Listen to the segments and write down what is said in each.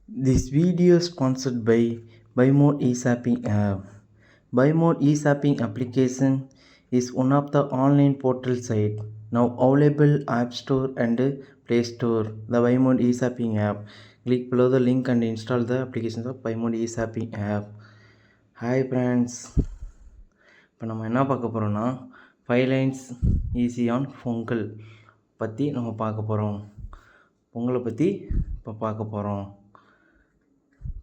This video is sponsored by BuyMore eSapping app. BuyMore eSapping application is one of the online portal site now available App Store and Play Store. The BuyMore eSapping app. Click below the link and install the application of BuyMore eSapping app. Hi friends. இப்போ நம்ம என்ன பார்க்க போகிறோம்னா 5 lines easy on Pongal பற்றி நம்ம பார்க்க போகிறோம். பொங்கலை பற்றி இப்போ பார்க்க போகிறோம்.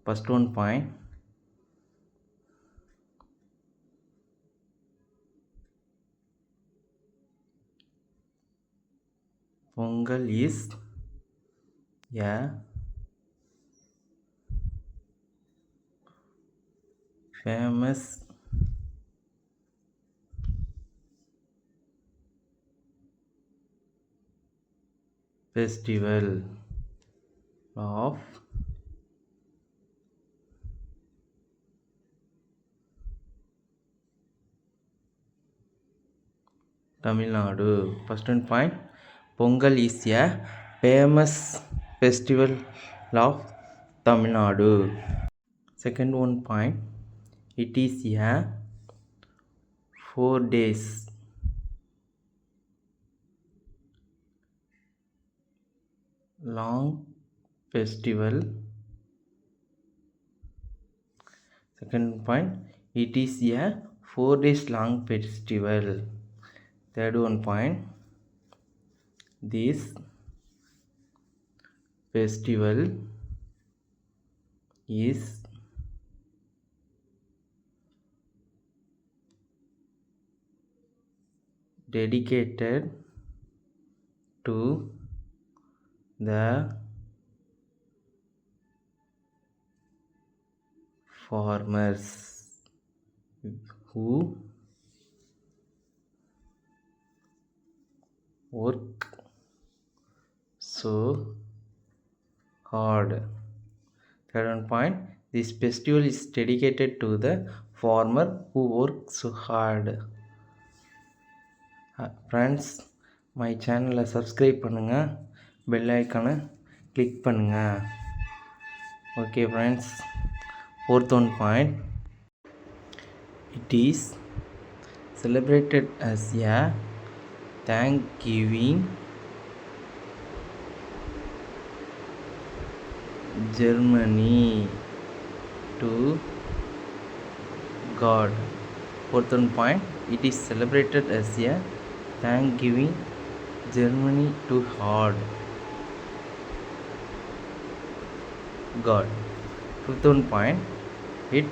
First one point, Pongal is a famous festival of Tamil Nadu. First one point, Pongal is a famous festival of Tamil Nadu. Second one point, it is a 4 days long festival. Second point, it is a 4 days long festival. Third one point, this festival is dedicated to the farmers who work so hard. Third one point, this festival is dedicated to the farmer who work so hard. Friends, my channel subscribe பண்ணுங்க, bell icon click பண்ணுங்க. Okay friends, fourth one point, it is celebrated as a Thanksgiving Germany to God. Fourth one point, it is celebrated as a Thanksgiving Germany to God. Fifth one point, it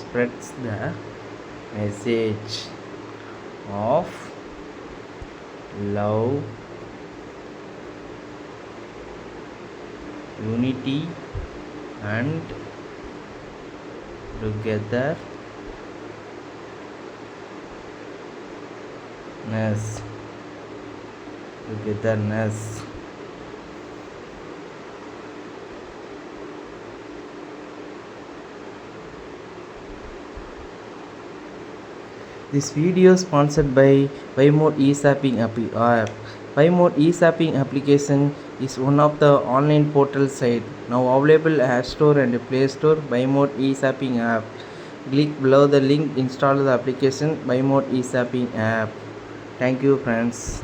spreads the message of love, unity and togetherness. This video is sponsored by BuyMore eSapping app. BuyMore eSapping application is one of the online portal site now available App Store and Play Store. BuyMore eSapping app. Click below the link, install the application BuyMore eSapping app. Thank you friends.